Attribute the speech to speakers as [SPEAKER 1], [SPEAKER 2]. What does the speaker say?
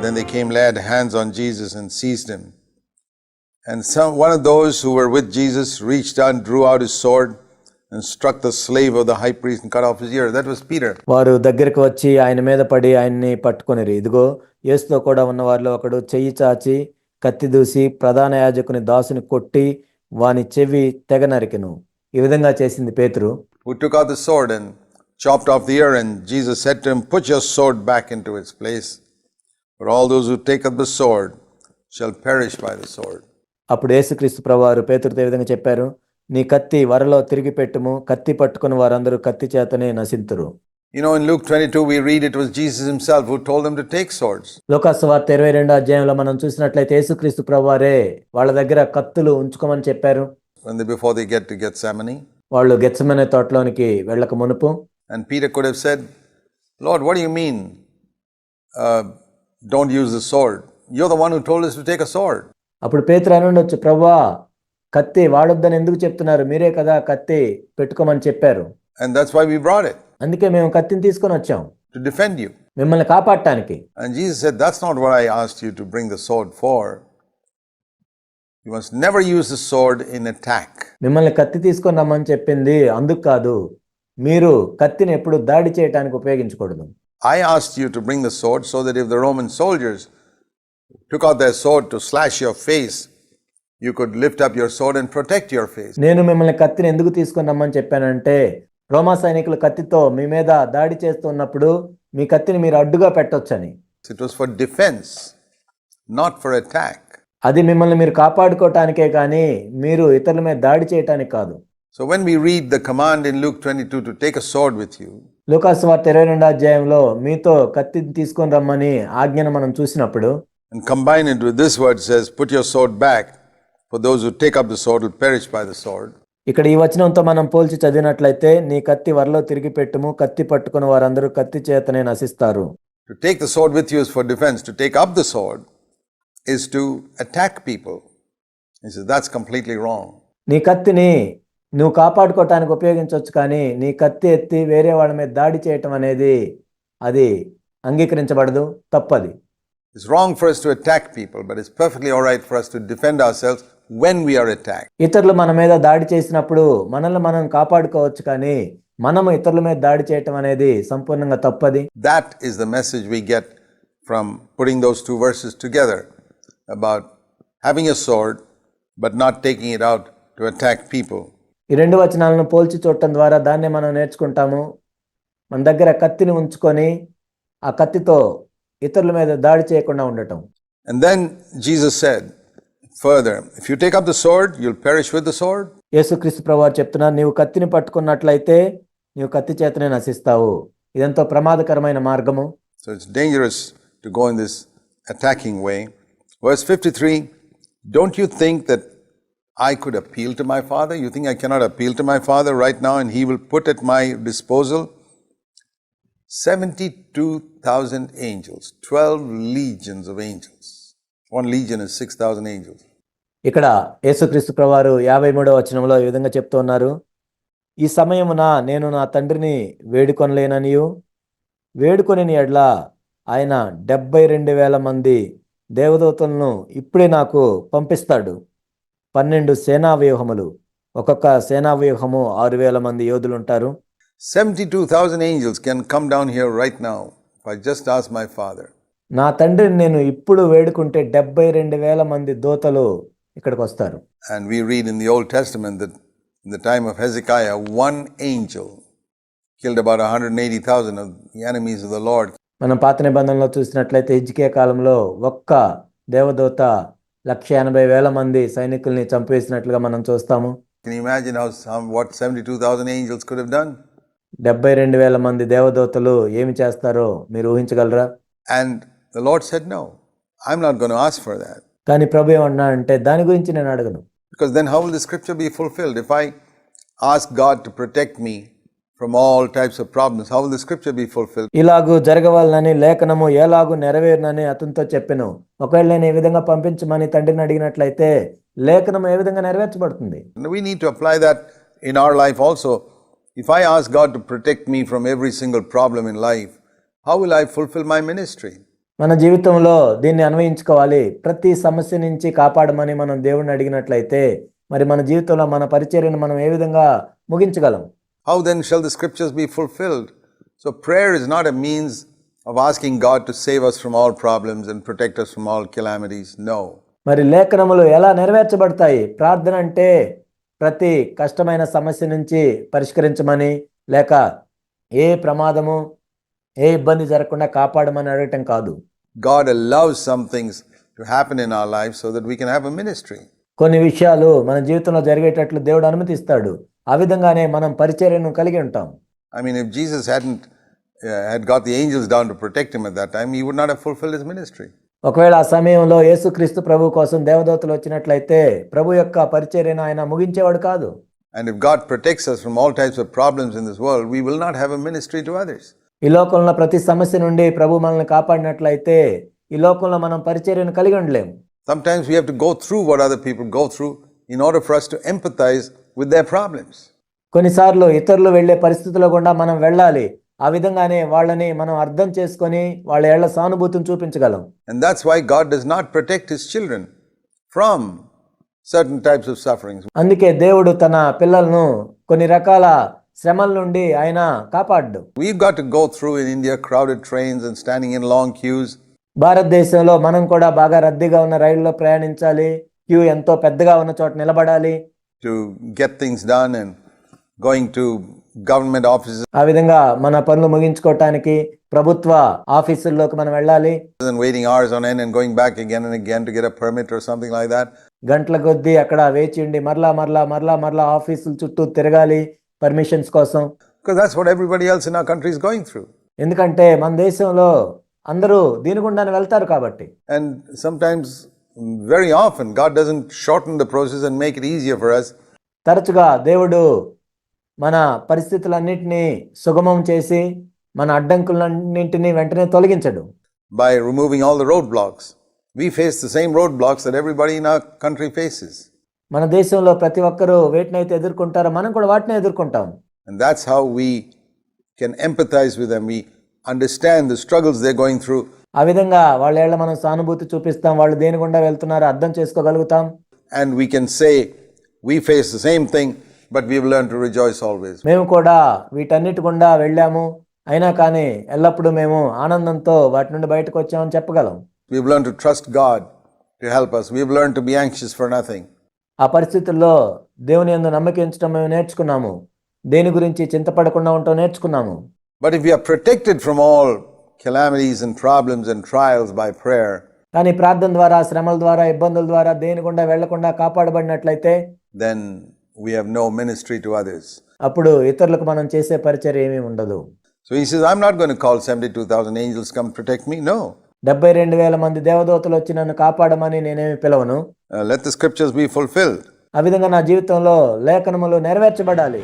[SPEAKER 1] then they came, laid hands on Jesus and seized him. And one of those who were with Jesus reached out and drew out his sword and struck the slave of the high priest and cut off his ear. That was Peter.
[SPEAKER 2] వారు దగ్గరికి వచ్చి ఆయన మీద పడి ఆయన్ని పట్టుకొనిరి. ఇదిగో యేసుతో కూడా ఉన్న వారిలో ఒకడు చెయ్యి చాచి కత్తి దూసి ప్రధాన యాజకుని దాసుని కొట్టి వాని చెవి తెగ నరికెను. ఈ విధంగా చేసింది పేతురు.
[SPEAKER 1] Who took out the sword and chopped off the ear, and Jesus said to him, "Put your sword back into its place, for all those who take up the sword shall perish by the sword."
[SPEAKER 2] అప్పుడు యేసుక్రీస్తు ప్రభువారు పేతురుతో ఈ విధంగా చెప్పారు, నీ కత్తి వరలో తిరిగి పెట్టుము, కత్తి పట్టుకుని వారందరూ కత్తి చేతనే నశింతురు.
[SPEAKER 1] You know, in Luke 22 we read it was Jesus himself who told them to take swords.
[SPEAKER 2] లోకాసువార్త 22వ అధ్యాయంలో మనం చూసినట్లయితే యేసుక్రీస్తు ప్రభువారే వాళ్ళ దగ్గర కత్తులు ఉంచుకోమని చెప్పారు.
[SPEAKER 1] Before they get to Gethsemane,
[SPEAKER 2] వాళ్ళు గెత్సెమనే తోటలోనికి వెళ్ళక మునుపు.
[SPEAKER 1] And Peter could have said, "Lord, what do you mean? Don't use the sword. You're the one who told us to take a sword."
[SPEAKER 2] అప్పుడు పేతురు అని ఉండొచ్చు, ప్రభువా కత్తి వాడొద్దని ఎందుకు చెప్తున్నారు, మీరే కదా కత్తి పెట్టుకోమని చెప్పారు.
[SPEAKER 1] And that's why we brought it.
[SPEAKER 2] అందుకే మేము కత్తిని తీసుకొని వచ్చాం,
[SPEAKER 1] to defend you.
[SPEAKER 2] మిమ్మల్ని కాపాడటానికి.
[SPEAKER 1] And Jesus said, "That's not what I asked you to bring the sword for. You must never use the sword in attack."
[SPEAKER 2] మిమ్మల్ని కత్తి తీసుకొని రమ్మని చెప్పింది అందుకు కాదు, మీరు కత్తిని ఎప్పుడు దాడి చేయడానికి ఉపయోగించకూడదు.
[SPEAKER 1] I asked you to bring the sword so that if the Roman soldiers took out their sword to slash your face, you could lift up your sword and protect your face.
[SPEAKER 2] నేను మిమ్మల్ని కత్తిని ఎందుకు తీసుకొని రమ్మని చెప్పానంటే, రోమా సైనికులు కత్తితో మీ మీద దాడి చేస్తున్నప్పుడు మీ కత్తిని మీరు అడ్డుగా పెట్టొచ్చని.
[SPEAKER 1] It was for defense, not for attack.
[SPEAKER 2] అది మిమ్మల్ని మీరు కాపాడుకోవటానికే కానీ మీరు ఇతరుల మీద దాడి చేయటానికి కాదు.
[SPEAKER 1] So when we read the command in Luke 22 to take a sword with you,
[SPEAKER 2] లూకాసువార్త 22వ అధ్యాయంలో మీతో కత్తిని తీసుకొని రమ్మని ఆజ్ఞను మనం చూసినప్పుడు,
[SPEAKER 1] and combine it with this word says, "Put your sword back, for those who take up the sword will perish by the sword."
[SPEAKER 2] ఇక్కడ ఈ వచనంతో మనం పోల్చి చదివినట్లయితే, నీ కత్తి వరలో తిరిగి పెట్టుము, కత్తి పట్టుకుని వారందరూ కత్తి చేతనే నశిస్తారు.
[SPEAKER 1] To take the sword with you is for defense. To take up the sword is to attack people. He says that's completely wrong.
[SPEAKER 2] నీ కత్తిని నువ్వు కాపాడుకోవటానికి ఉపయోగించవచ్చు, కానీ నీ కత్తి ఎత్తి వేరే వాళ్ళ మీద దాడి చేయటం అనేది అది అంగీకరించబడదు, తప్పది.
[SPEAKER 1] It's wrong for us to attack people, but it's perfectly all right for us to defend ourselves when we are attacked.
[SPEAKER 2] ఇతరులు మన మీద దాడి చేసినప్పుడు మనల్ని మనం కాపాడుకోవచ్చు, కానీ మనము ఇతరుల మీద దాడి చేయటం అనేది సంపూర్ణంగా తప్పది.
[SPEAKER 1] That is the message we get from putting those two verses together about having a sword but not taking it out to attack people.
[SPEAKER 2] ఈ రెండు వచనాలను పోల్చి చూడటం ద్వారా దాన్ని మనం నేర్చుకుంటాము. మన దగ్గర కత్తిని ఉంచుకొని ఆ కత్తితో ఇతరుల మీద దాడి చేయకుండా ఉండటం.
[SPEAKER 1] And then Jesus said further, "If you take up the sword, you'll perish with the sword."
[SPEAKER 2] యేసుక్రీస్తు ప్రభువారు చెప్తున్నారు, నీవు కత్తిని పట్టుకున్నట్లయితే నీవు కత్తి చేతనే నశిస్తావు. ఇదంతా ప్రమాదకరమైన మార్గము.
[SPEAKER 1] So it's dangerous to go in this attacking way. Verse 53, "Don't you think that I could appeal to my Father? You think I cannot appeal to my Father right now and he will put at my disposal 72,000 angels, 12 legions of angels." One legion is 6,000 angels.
[SPEAKER 2] ఇక్కడ యేసుక్రీస్తు ప్రభువారు 53వ వచనంలో ఈ విధంగా చెప్తూ ఉన్నారు, ఈ సమయమున నేను నా తండ్రిని వేడుకొనలేననియు వేడుకొనిన యెడల ఆయన 72,000 మంది దేవదూతలను ఇప్పుడే నాకు పంపిస్తాడు. 12 సేనా వ్యూహములు, ఒక్కొక్క సేనా వ్యూహము 6,000 మంది యోధులు ఉంటారు.
[SPEAKER 1] 72,000 angels can come down here right now if I just ask my Father.
[SPEAKER 2] నా తండ్రిని నేను ఇప్పుడు వేడుకుంటే 72,000 మంది దూతలు ఇక్కడికి వస్తారు.
[SPEAKER 1] And we read in the Old Testament that in the time of Hezekiah, one angel killed about 180,000 of the enemies of the Lord.
[SPEAKER 2] మనం పాత నిబంధనలో చూసినట్లయితే హిజ్కియా కాలంలో ఒక్క దేవదూత 180,000 మంది సైనికుల్ని చంపేసినట్లుగా మనం చూస్తాము.
[SPEAKER 1] Can you imagine what 72,000 angels could have done?
[SPEAKER 2] 72,000 మంది దేవదూతలు ఏమి చేస్తారో మీరు ఊహించగలరా?
[SPEAKER 1] And the Lord said, "No, I'm not going to ask for that."
[SPEAKER 2] కానీ ప్రభు ఏమన్నా అంటే దాని గురించి నేను అడగను.
[SPEAKER 1] Because then how will the scripture be fulfilled? If I ask God to protect me from all types of problems, how will the scripture be fulfilled?
[SPEAKER 2] ఇలాగూ జరగవాలని లేఖనము ఎలాగూ నెరవేరునని అతనితో చెప్పెను. ఒకవేళ నేను ఈ విధంగా పంపించమని తండ్రిని అడిగినట్లయితే లేఖనం ఏ విధంగా నెరవేర్చబడుతుంది?
[SPEAKER 1] We need to apply that in our life also. If I ask God to protect me from every single problem in life, how will I fulfill my ministry?
[SPEAKER 2] మన జీవితంలో దీన్ని అన్వయించుకోవాలి. ప్రతి సమస్య నుంచి కాపాడమని మనం దేవుణ్ణి అడిగినట్లయితే మరి మన జీవితంలో మన పరిచర్యను మనం ఏ విధంగా ముగించగలం?
[SPEAKER 1] How then shall the scriptures be fulfilled? So prayer is not a means of asking God to save us from all problems and protect us from all calamities. No.
[SPEAKER 2] మరి లేఖనములు ఎలా నెరవేర్చబడతాయి? ప్రార్థన అంటే ప్రతి కష్టమైన సమస్య నుంచి పరిష్కరించమని, లేక ఏ ప్రమాదము ఏ ఇబ్బంది జరగకుండా కాపాడమని అడగటం కాదు.
[SPEAKER 1] God allows some things to happen in our lives so that we can have a ministry.
[SPEAKER 2] కొన్ని విషయాలు మన జీవితంలో జరిగేటట్లు దేవుడు అనుమతిస్తాడు. ఆ విధంగానే మనం పరిచర్యను కలిగి ఉంటాం.
[SPEAKER 1] I mean, if Jesus had got the angels down to protect him at that time, he would not have fulfilled his ministry.
[SPEAKER 2] ఒకవేళ ఆ సమయంలో యేసుక్రీస్తు ప్రభు కోసం దేవదూతలు వచ్చినట్లయితే ప్రభు యొక్క పరిచర్యను ఆయన ముగించేవాడు కాదు.
[SPEAKER 1] And if God protects us from all types of problems in this world, we will not have a ministry to others.
[SPEAKER 2] ఈ లోకంలో ప్రతి సమస్య నుండి ప్రభు మనల్ని కాపాడినట్లయితే ఈ లోకంలో మనం పరిచర్యను కలిగి ఉండలేం.
[SPEAKER 1] Sometimes we have to go through what other people go through in order for us to empathize with their problems.
[SPEAKER 2] కొన్నిసార్లు ఇతరులు వెళ్ళే పరిస్థితుల్లో గుండా మనం వెళ్ళాలి. ఆ విధంగానే వాళ్ళని మనం అర్థం చేసుకొని వాళ్ళ ఏళ్ల సానుభూతిని చూపించగలం.
[SPEAKER 1] And that's why God does not protect his children from certain types of sufferings.
[SPEAKER 2] అందుకే దేవుడు తన పిల్లలను కొన్ని రకాల శ్రమల నుండి ఆయన కాపాడ్డు.
[SPEAKER 1] We've got to go through in India crowded trains and standing in long queues.
[SPEAKER 2] భారతదేశంలో మనం కూడా బాగా రద్దీగా ఉన్న రైల్లో ప్రయాణించాలి. క్యూ ఎంతో పెద్దగా ఉన్న చోట నిలబడాలి.
[SPEAKER 1] To get things done and going to government offices
[SPEAKER 2] ఆ విధంగా మన పనులు ముగించుకోవటానికి ప్రభుత్వ ఆఫీసుల్లోకి మనం వెళ్ళాలి.
[SPEAKER 1] and waiting hours on end and going back again and again to get a permit or something like that.
[SPEAKER 2] గంటల కొద్దీ అక్కడ వేచి ఉండి మరలా ఆఫీసుల చుట్టూ తిరగాలి పర్మిషన్స్ కోసం.
[SPEAKER 1] Because that's what everybody else in our country is going through.
[SPEAKER 2] ఎందుకంటే మన దేశంలో అందరూ దీని గుండానే వెళ్తారు కాబట్టి.
[SPEAKER 1] And sometimes, very often, God doesn't shorten the process and make it easier for us.
[SPEAKER 2] తరచుగా దేవుడు మన పరిస్థితులన్నింటినీ సుగమం చేసి మన అడ్డంకులన్నింటినీ వెంటనే తొలగించడు.
[SPEAKER 1] By removing all the roadblocks. We face the same roadblocks that everybody in our country faces.
[SPEAKER 2] మన దేశంలో ప్రతి ఒక్కరూ వేటినైతే ఎదుర్కొంటారో మనం కూడా వాటినే ఎదుర్కొంటాం.
[SPEAKER 1] And that's how we can empathize with them. We understand the struggles they're going through.
[SPEAKER 2] ఆ విధంగా వాళ్ళ ఏళ్ళ మనం సానుభూతి చూపిస్తాం. వాళ్ళు దేని గుండా వెళ్తున్నారో అర్థం చేసుకోగలుగుతాం.
[SPEAKER 1] And we can say, we face the same thing, but we've learned to rejoice always.
[SPEAKER 2] మేము కూడా వీటన్నిటి గుండా వెళ్ళాము, అయినా కానీ ఎల్లప్పుడూ మేము ఆనందంతో వాటి నుండి బయటకు వచ్చామని చెప్పగలం.
[SPEAKER 1] We've learned to trust God to help us. We've learned to be anxious for nothing.
[SPEAKER 2] ఆ పరిస్థితుల్లో దేవుని యందు నమ్మకించడం మేము నేర్చుకున్నాము. దేని గురించి చింతపడకుండా ఉండటం నేర్చుకున్నాము.
[SPEAKER 1] But if we are protected from all calamities and problems and trials by prayer,
[SPEAKER 2] కానీ ప్రార్థన ద్వారా, శ్రమల ద్వారా, ఇబ్బందుల ద్వారా దేని గుండా వెళ్లకుండా కాపాడబడినట్లయితే
[SPEAKER 1] then we have no ministry to others.
[SPEAKER 2] అప్పుడు ఇతరులకు మనం చేసే పరిచర్య ఏమీ ఉండదు.
[SPEAKER 1] So he says, I'm not going to call 72,000 angels come protect me. No.
[SPEAKER 2] 72,000 మంది దేవదూతలు వచ్చి నన్ను కాపాడమని నేనేమి పిలవను.
[SPEAKER 1] Let the scriptures be fulfilled.
[SPEAKER 2] ఆ విధంగా నా జీవితంలో లేఖనములు నెరవేర్చబడాలి.